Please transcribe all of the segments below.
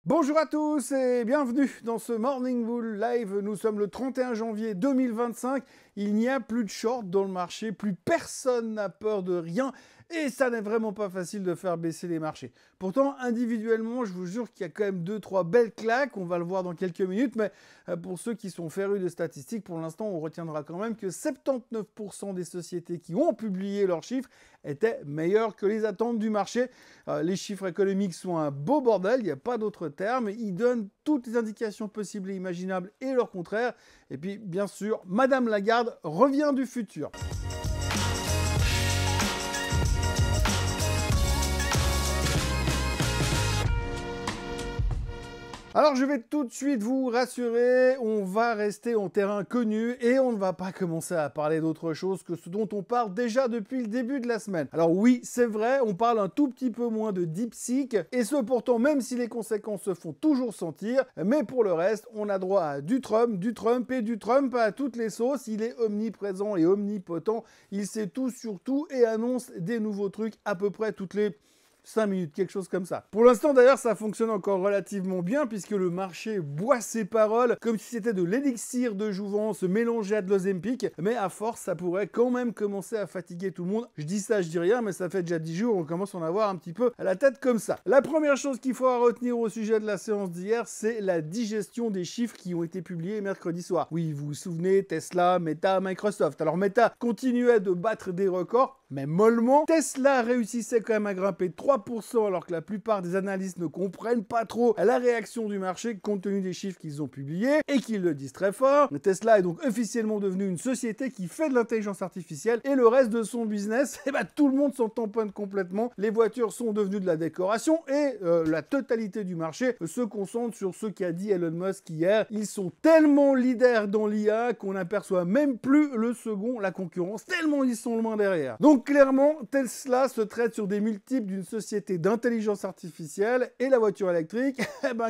Bonjour à tous et bienvenue dans ce Morning Bull Live. Nous sommes le 31 janvier 2025. Il n'y a plus de short dans le marché, plus personne n'a peur de rien et ça n'est vraiment pas facile de faire baisser les marchés. Pourtant, individuellement, je vous jure qu'il y a quand même 2-3 belles claques. On va le voir dans quelques minutes, mais pour ceux qui sont férus de statistiques, pour l'instant, on retiendra quand même que 79% des sociétés qui ont publié leurs chiffres étaient meilleures que les attentes du marché. Les chiffres économiques sont un beau bordel, il n'y a pas d'autre terme. Ils donnent toutes les indications possibles et imaginables et leur contraire. Et puis, bien sûr, Madame Lagarde revient du futur. Alors je vais tout de suite vous rassurer, on va rester en terrain connu et on ne va pas commencer à parler d'autre chose que ce dont on parle déjà depuis le début de la semaine. Alors oui, c'est vrai, on parle un tout petit peu moins de DeepSeek et ce pourtant même si les conséquences se font toujours sentir, mais pour le reste, on a droit à du Trump et du Trump à toutes les sauces. Il est omniprésent et omnipotent, il sait tout sur tout et annonce des nouveaux trucs à peu près toutes les 5 minutes, quelque chose comme ça. Pour l'instant d'ailleurs ça fonctionne encore relativement bien puisque le marché boit ses paroles comme si c'était de l'élixir de jouvence mélangé à de l'Ozempic, mais à force ça pourrait quand même commencer à fatiguer tout le monde. Je dis ça, je dis rien, mais ça fait déjà 10 jours, on commence à en avoir un petit peu à la tête comme ça. La première chose qu'il faut retenir au sujet de la séance d'hier, c'est la digestion des chiffres qui ont été publiés mercredi soir. Oui, vous vous souvenez, Tesla, Meta, Microsoft. Alors Meta continuait de battre des records, mais mollement. Tesla réussissait quand même à grimper de 3% alors que la plupart des analystes ne comprennent pas trop la réaction du marché compte tenu des chiffres qu'ils ont publiés et qu'ils le disent très fort. Tesla est donc officiellement devenue une société qui fait de l'intelligence artificielle et le reste de son business, tout le monde s'en tamponne complètement. Les voitures sont devenues de la décoration et la totalité du marché se concentre sur ce qu'a dit Elon Musk hier. Ils sont tellement leaders dans l'IA qu'on n'aperçoit même plus le second, la concurrence, tellement ils sont loin derrière. Donc clairement, Tesla se traite sur des multiples d'une société d'intelligence artificielle et la voiture électrique,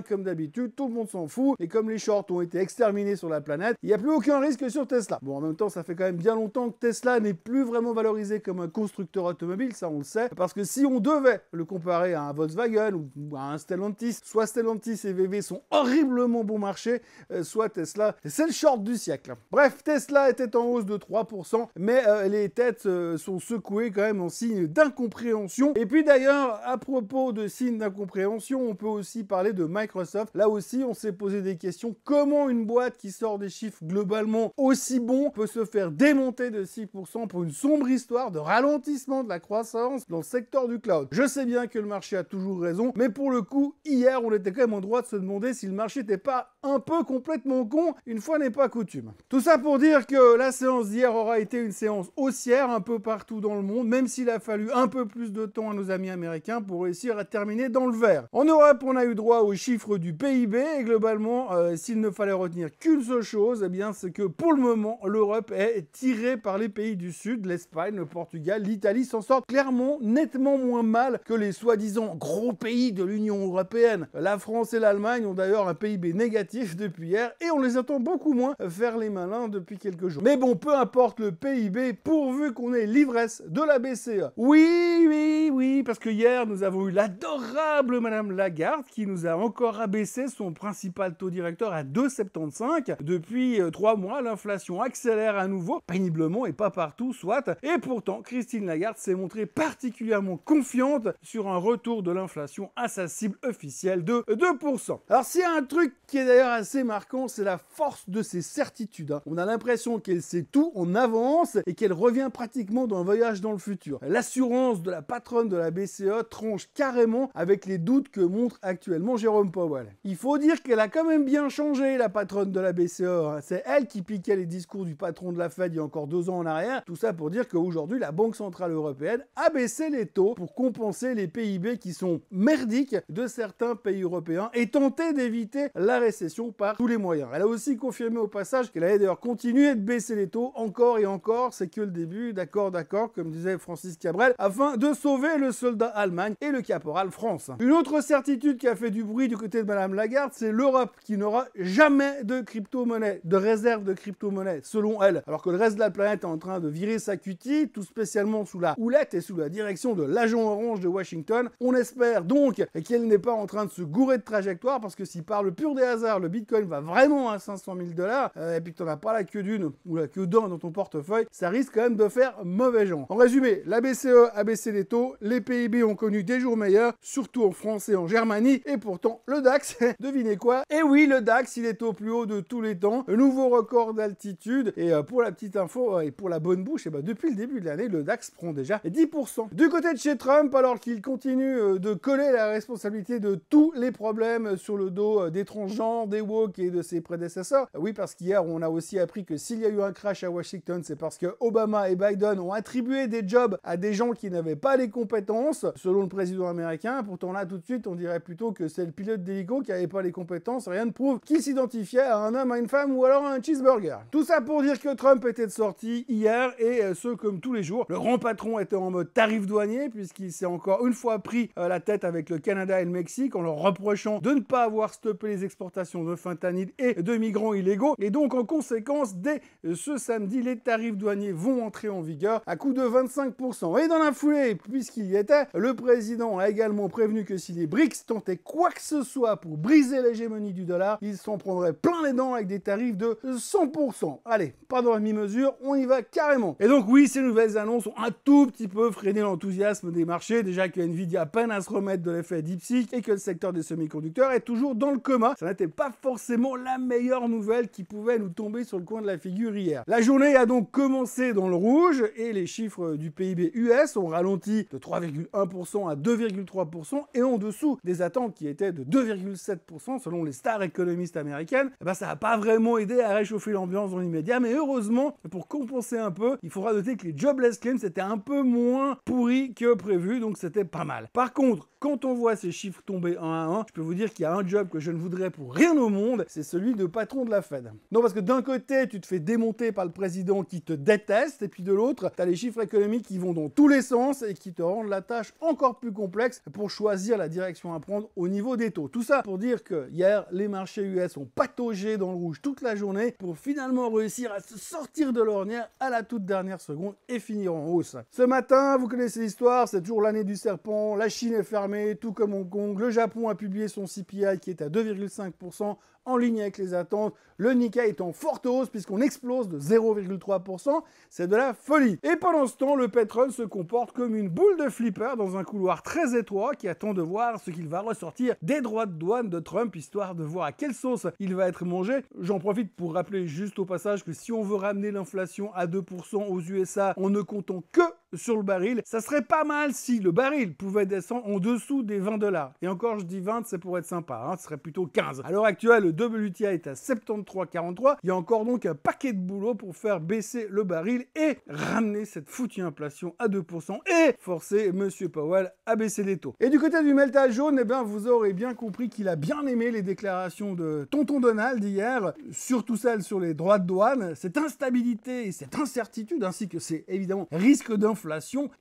comme d'habitude, tout le monde s'en fout. Et comme les shorts ont été exterminés sur la planète, il n'y a plus aucun risque sur Tesla. Bon, en même temps, ça fait quand même bien longtemps que Tesla n'est plus vraiment valorisé comme un constructeur automobile, ça on le sait, parce que si on devait le comparer à un Volkswagen ou à un Stellantis, soit Stellantis et VW sont horriblement bon marché, soit Tesla, c'est le short du siècle. Bref, Tesla était en hausse de 3%, mais les têtes sont secouées quand même en signe d'incompréhension. Et puis d'ailleurs, à propos de signes d'incompréhension, on peut aussi parler de Microsoft. Là aussi, on s'est posé des questions. Comment une boîte qui sort des chiffres globalement aussi bons peut se faire démonter de 6% pour une sombre histoire de ralentissement de la croissance dans le secteur du cloud? Je sais bien que le marché a toujours raison, mais pour le coup, hier, on était quand même en droit de se demander si le marché n'était pas un peu complètement con, une fois n'est pas coutume. Tout ça pour dire que la séance d'hier aura été une séance haussière un peu partout dans le monde, même s'il a fallu un peu plus de temps à nos amis américains pour réussir à terminer dans le vert. En Europe, on a eu droit aux chiffres du PIB et globalement, s'il ne fallait retenir qu'une seule chose, c'est que pour le moment, l'Europe est tirée par les pays du Sud, l'Espagne, le Portugal, l'Italie s'en sortent clairement nettement moins mal que les soi-disant gros pays de l'Union européenne. La France et l'Allemagne ont d'ailleurs un PIB négatif depuis hier et on les attend beaucoup moins faire les malins depuis quelques jours. Mais bon, peu importe le PIB, pourvu qu'on ait l'ivresse de la BCE. Oui, parce que hier, nous avons eu l'adorable Madame Lagarde qui nous a encore abaissé son principal taux directeur à 2,75. Depuis 3 mois, l'inflation accélère à nouveau, péniblement et pas partout, soit. Et pourtant, Christine Lagarde s'est montrée particulièrement confiante sur un retour de l'inflation à sa cible officielle de 2%. Alors s'il y a un truc qui est d'ailleurs assez marquant, c'est la force de ses certitudes. On a l'impression qu'elle sait tout en avance et qu'elle revient pratiquement d'un voyage dans le futur. L'assurance de la patronne de la BCE tranche carrément avec les doutes que montre actuellement Jérôme Powell. Il faut dire qu'elle a quand même bien changé, la patronne de la BCE. C'est elle qui piquait les discours du patron de la Fed il y a encore 2 ans en arrière. Tout ça pour dire qu'aujourd'hui, la Banque Centrale Européenne a baissé les taux pour compenser les PIB qui sont merdiques de certains pays européens et tenter d'éviter la récession par tous les moyens. Elle a aussi confirmé au passage qu'elle allait d'ailleurs continuer de baisser les taux encore et encore. C'est que le début, d'accord, comme disait Francis Cabrel, afin de sauver le soldat Allemagne et le caporal France. Une autre certitude qui a fait du bruit du côté de Madame Lagarde, c'est l'Europe qui n'aura jamais de crypto-monnaie, de réserve de crypto-monnaie, selon elle. Alors que le reste de la planète est en train de virer sa cutie, tout spécialement sous la houlette et sous la direction de l'agent orange de Washington. On espère donc qu'elle n'est pas en train de se gourer de trajectoire, parce que si par le pur des hasards, le Bitcoin va vraiment à 500 000 $, et puis que t'en as pas la queue d'une ou la queue d'un dans ton portefeuille, ça risque quand même de faire mauvais genre. En résumé, la BCE a baissé les taux, les PIB ont connu des jours meilleurs, surtout en France et en Germanie, et pourtant le DAX, devinez quoi? Et oui, le DAX, il est au plus haut de tous les temps, un nouveau record d'altitude, et pour la petite info et pour la bonne bouche, depuis le début de l'année, le DAX prend déjà 10%. Du côté de chez Trump, alors qu'il continue de coller la responsabilité de tous les problèmes sur le dos des transgenres, des woke et de ses prédécesseurs, oui, parce qu'hier, on a aussi appris que s'il y a eu un crash à Washington, c'est parce que Obama et Biden ont attribué des jobs à des gens qui n'avaient pas les compétences, selon le président américain. Pourtant là, tout de suite, on dirait plutôt que c'est le pilote d'hélico qui n'avait pas les compétences. Rien ne prouve qu'il s'identifiait à un homme, à une femme ou alors à un cheeseburger. Tout ça pour dire que Trump était de sortie hier, et ce, comme tous les jours. Le grand patron était en mode tarif douanier, puisqu'il s'est encore une fois pris la tête avec le Canada et le Mexique, en leur reprochant de ne pas avoir stoppé les exportations de fentanyl et de migrants illégaux. Et donc, en conséquence, dès ce samedi, les tarifs douaniers vont entrer en vigueur à coût de 25%. Et dans la foulée, puisqu'il y était, le président a également prévenu que si les BRICS tentaient quoi que ce soit pour briser l'hégémonie du dollar, ils s'en prendraient plein les dents avec des tarifs de 100%. Allez, pas dans la demi-mesure, on y va carrément. Et donc oui, ces nouvelles annonces ont un tout petit peu freiné l'enthousiasme des marchés, déjà que Nvidia peine à se remettre de l'effet DeepSeek et que le secteur des semi-conducteurs est toujours dans le coma. Ça n'était pas forcément la meilleure nouvelle qui pouvait nous tomber sur le coin de la figure hier. La journée a donc commencé dans le rouge et les chiffres du PIB US ont ralenti de 3,1% à 2,3% et en dessous des attentes qui étaient de 2,7% selon les stars économistes américaines. Eh ben, ça n'a pas vraiment aidé à réchauffer l'ambiance dans l'immédiat, mais heureusement, pour compenser un peu, il faudra noter que les jobless claims étaient un peu moins pourris que prévu, donc c'était pas mal. Par contre, quand on voit ces chiffres tomber un à un, je peux vous dire qu'il y a un job que je ne voudrais pour rien au monde, c'est celui de patron de la Fed. Non, parce que d'un côté, tu te fais démonter par le président qui te déteste, et puis de l'autre, tu as les chiffres économiques qui vont dans tous les sens et qui te rendent la tâche encore plus complexe pour choisir la direction à prendre au niveau des taux. Tout ça pour dire que hier, les marchés US ont pataugé dans le rouge toute la journée pour finalement réussir à se sortir de l'ornière à la toute dernière seconde et finir en hausse. Ce matin, vous connaissez l'histoire, c'est toujours l'année du serpent, la Chine est fermée, tout comme Hong Kong, le Japon a publié son CPI qui est à 2,5%, en ligne avec les attentes, le Nikkei est en forte hausse puisqu'on explose de 0,3%, c'est de la folie. Et pendant ce temps, le pétrole se comporte comme une boule de flipper dans un couloir très étroit qui attend de voir ce qu'il va ressortir des droits de douane de Trump, histoire de voir à quelle sauce il va être mangé. J'en profite pour rappeler juste au passage que si on veut ramener l'inflation à 2% aux USA en ne comptant que sur le baril, ça serait pas mal si le baril pouvait descendre en dessous des 20 $. Et encore, je dis 20, c'est pour être sympa, ce serait plutôt 15. À l'heure actuelle, le WTI est à 73,43. Il y a encore donc un paquet de boulot pour faire baisser le baril et ramener cette foutue inflation à 2% et forcer Monsieur Powell à baisser les taux. Et du côté du meltage jaune, eh bien, vous aurez bien compris qu'il a bien aimé les déclarations de Tonton Donald hier, surtout celles sur les droits de douane. Cette instabilité et cette incertitude, ainsi que ces, évidemment, risques d'inflation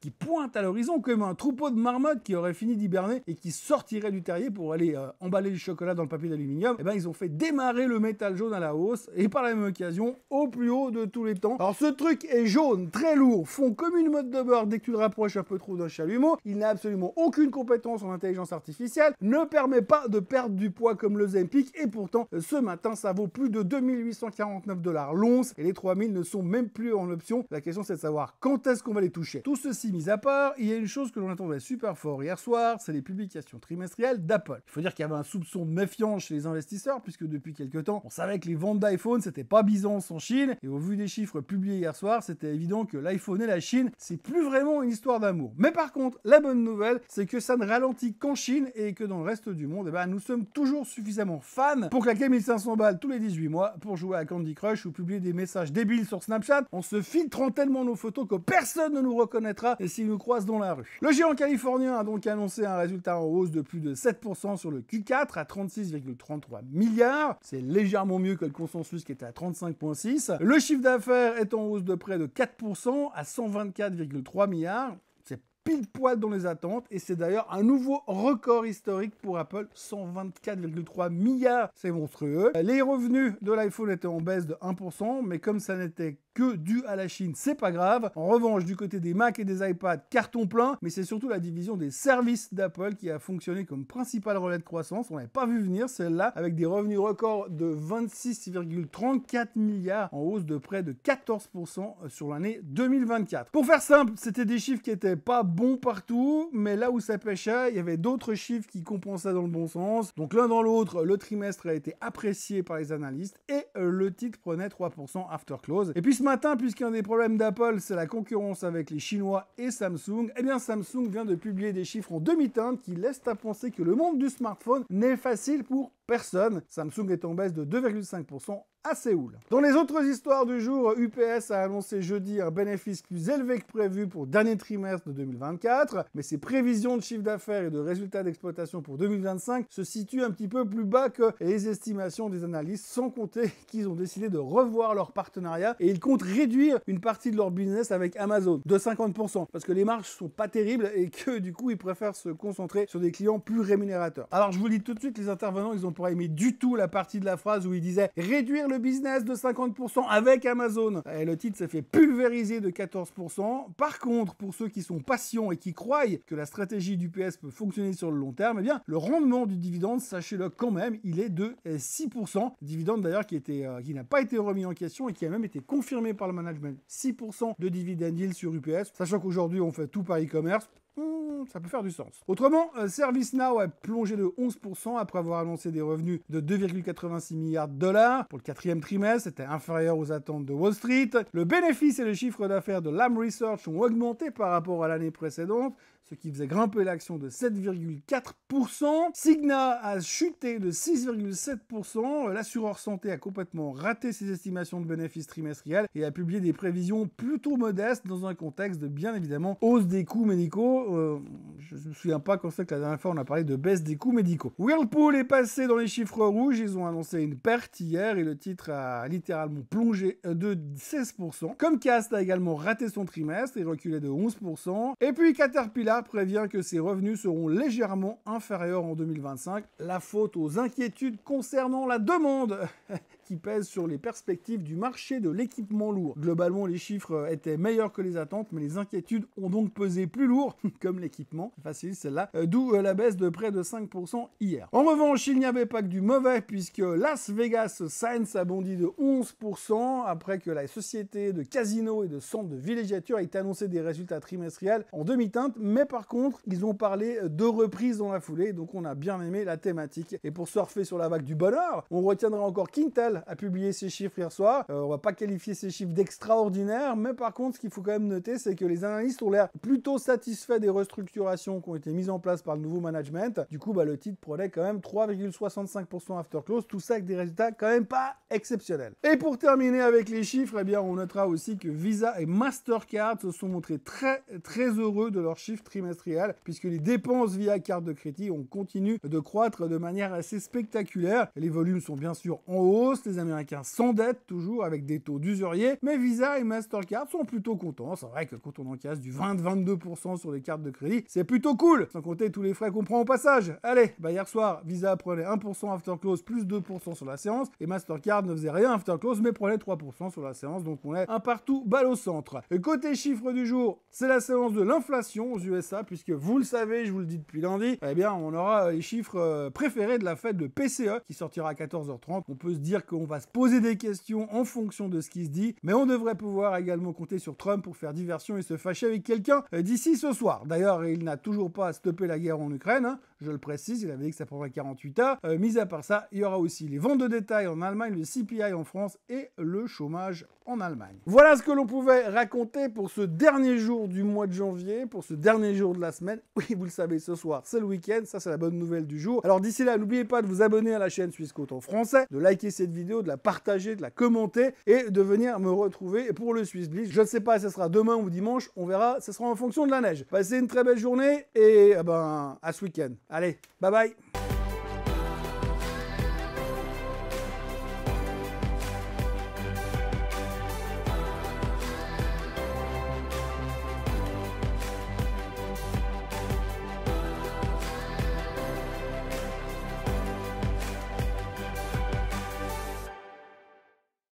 qui pointent à l'horizon comme un troupeau de marmottes qui aurait fini d'hiberner et qui sortirait du terrier pour aller emballer le chocolat dans le papier d'aluminium. Eh bien, ils ont fait démarrer le métal jaune à la hausse et par la même occasion au plus haut de tous les temps. Alors ce truc est jaune, très lourd, fond comme une motte de beurre dès que tu le rapproches un peu trop d'un chalumeau. Il n'a absolument aucune compétence en intelligence artificielle, ne permet pas de perdre du poids comme le Zempic et pourtant ce matin ça vaut plus de 2849 $ l'once et les 3000 ne sont même plus en option. La question c'est de savoir quand est-ce qu'on va les toucher. Tout ceci mis à part, il y a une chose que l'on attendait super fort hier soir, c'est les publications trimestrielles d'Apple. Il faut dire qu'il y avait un soupçon de méfiance chez les investisseurs puisque depuis quelques temps, on savait que les ventes d'iPhone, c'était pas Byzance en Chine, et au vu des chiffres publiés hier soir, c'était évident que l'iPhone et la Chine, c'est plus vraiment une histoire d'amour. Mais par contre, la bonne nouvelle, c'est que ça ne ralentit qu'en Chine, et que dans le reste du monde, eh ben, nous sommes toujours suffisamment fans pour claquer 1500 balles tous les 18 mois pour jouer à Candy Crush ou publier des messages débiles sur Snapchat, en se filtrant tellement nos photos que personne ne nous nous reconnaîtra s'il nous croise dans la rue. Le géant californien a donc annoncé un résultat en hausse de plus de 7% sur le Q4 à 36,33 milliards. C'est légèrement mieux que le consensus qui était à 35,6. Le chiffre d'affaires est en hausse de près de 4% à 124,3 milliards. C'est pile poil dans les attentes et c'est d'ailleurs un nouveau record historique pour Apple, 124,3 milliards, c'est monstrueux. Les revenus de l'iPhone étaient en baisse de 1%, mais comme ça n'était que dû à la Chine, c'est pas grave. En revanche, du côté des Mac et des iPads, carton plein, mais c'est surtout la division des services d'Apple qui a fonctionné comme principal relais de croissance. On n'avait pas vu venir celle-là, avec des revenus records de 26,34 milliards, en hausse de près de 14% sur l'année 2024. Pour faire simple, c'était des chiffres qui étaient pas bons partout, mais là où ça pêchait, il y avait d'autres chiffres qui compensaient dans le bon sens. Donc l'un dans l'autre, le trimestre a été apprécié par les analystes et le titre prenait 3% after close. Et puis ce matin, puisqu'un des problèmes d'Apple, c'est la concurrence avec les Chinois et Samsung, eh bien Samsung vient de publier des chiffres en demi-teinte qui laissent à penser que le monde du smartphone n'est facile pour personne. Samsung est en baisse de 2,5% à Séoul. Dans les autres histoires du jour, UPS a annoncé jeudi un bénéfice plus élevé que prévu pour le dernier trimestre de 2024, mais ses prévisions de chiffre d'affaires et de résultats d'exploitation pour 2025 se situent un petit peu plus bas que les estimations des analystes, sans compter qu'ils ont décidé de revoir leur partenariat et ils comptent réduire une partie de leur business avec Amazon de 50%, parce que les marges sont pas terribles et que du coup ils préfèrent se concentrer sur des clients plus rémunérateurs. Alors je vous le dis tout de suite, les intervenants, ils ont pas aimé du tout la partie de la phrase où ils disaient réduire le business de 50% avec Amazon. Et le titre s'est fait pulvériser de 14%. Par contre, pour ceux qui sont patients et qui croient que la stratégie d'UPS peut fonctionner sur le long terme, eh bien, le rendement du dividende, sachez-le quand même, il est de 6%. Dividende d'ailleurs qui n'a pas été remis en question et qui a même été confirmé par le management. 6% de dividend yield sur UPS, sachant qu'aujourd'hui on fait tout par e-commerce. Ça peut faire du sens. Autrement, ServiceNow a plongé de 11% après avoir annoncé des revenus de 2,86 milliards de dollars pour le quatrième trimestre. C'était inférieur aux attentes de Wall Street. Le bénéfice et le chiffre d'affaires de Lam Research ont augmenté par rapport à l'année précédente, ce qui faisait grimper l'action de 7,4%. Cigna a chuté de 6,7%. L'assureur santé a complètement raté ses estimations de bénéfices trimestriels et a publié des prévisions plutôt modestes dans un contexte de, bien évidemment, hausse des coûts médicaux. Je ne me souviens pas qu'en fait la dernière fois on a parlé de baisse des coûts médicaux. Whirlpool est passé dans les chiffres rouges. Ils ont annoncé une perte hier et le titre a littéralement plongé de 16%. Comcast a également raté son trimestre et reculé de 11%. Et puis Caterpillar prévient que ses revenus seront légèrement inférieurs en 2025. La faute aux inquiétudes concernant la demande qui pèse sur les perspectives du marché de l'équipement lourd. Globalement, les chiffres étaient meilleurs que les attentes, mais les inquiétudes ont donc pesé plus lourd, comme l'équipement. Facile celle-là. D'où la baisse de près de 5% hier. En revanche, il n'y avait pas que du mauvais, puisque Las Vegas Sands a bondi de 11% après que la société de casinos et de centres de villégiature ait annoncé des résultats trimestriels en demi-teinte, mais par contre, ils ont parlé de reprise dans la foulée, donc on a bien aimé la thématique. Et pour surfer sur la vague du bonheur, on retiendra encore qu'Intel a publié ses chiffres hier soir. On va pas qualifier ces chiffres d'extraordinaires, mais par contre, ce qu'il faut quand même noter, c'est que les analystes ont l'air plutôt satisfaits des restructurations qui ont été mises en place par le nouveau management. Du coup, le titre prenait quand même 3,65% after close, tout ça avec des résultats quand même pas exceptionnels. Et pour terminer avec les chiffres, eh bien, on notera aussi que Visa et Mastercard se sont montrés très heureux de leurs chiffres trimestriels, puisque les dépenses via carte de crédit ont continué de croître de manière assez spectaculaire. Les volumes sont bien sûr en hausse, les Américains s'endettent toujours avec des taux d'usurier, mais Visa et Mastercard sont plutôt contents. C'est vrai que quand on encaisse du 20-22% sur les cartes de crédit, c'est plutôt cool, sans compter tous les frais qu'on prend au passage. Allez, hier soir, Visa prenait 1% after close plus 2% sur la séance, et Mastercard ne faisait rien after close, mais prenait 3% sur la séance, donc on est un partout balle au centre. Et côté chiffre du jour, c'est la séance de l'inflation aux USA, puisque vous le savez, je vous le dis depuis lundi, eh bien on aura les chiffres préférés de la fête de PCE, qui sortira à 14h30. On peut se dire qu'on va se poser des questions en fonction de ce qui se dit, mais on devrait pouvoir également compter sur Trump pour faire diversion et se fâcher avec quelqu'un d'ici ce soir. D'ailleurs, il n'a toujours pas stoppé la guerre en Ukraine, hein. je le précise, il avait dit que ça prendrait 48 heures. Mis à part ça, il y aura aussi les ventes de détail en Allemagne, le CPI en France et le chômage en Allemagne. Voilà ce que l'on pouvait raconter pour ce dernier jour du mois de janvier, pour ce dernier jour de la semaine. Oui, vous le savez, ce soir, c'est le week-end, ça c'est la bonne nouvelle du jour. Alors d'ici là, n'oubliez pas de vous abonner à la chaîne Suisse Côte en français, de liker cette vidéo, de la partager, de la commenter et de venir me retrouver pour le Swiss Bliss. Je ne sais pas si ce sera demain ou dimanche, on verra, ce sera en fonction de la neige. Passez une très belle journée et à ce week-end. Allez, bye bye.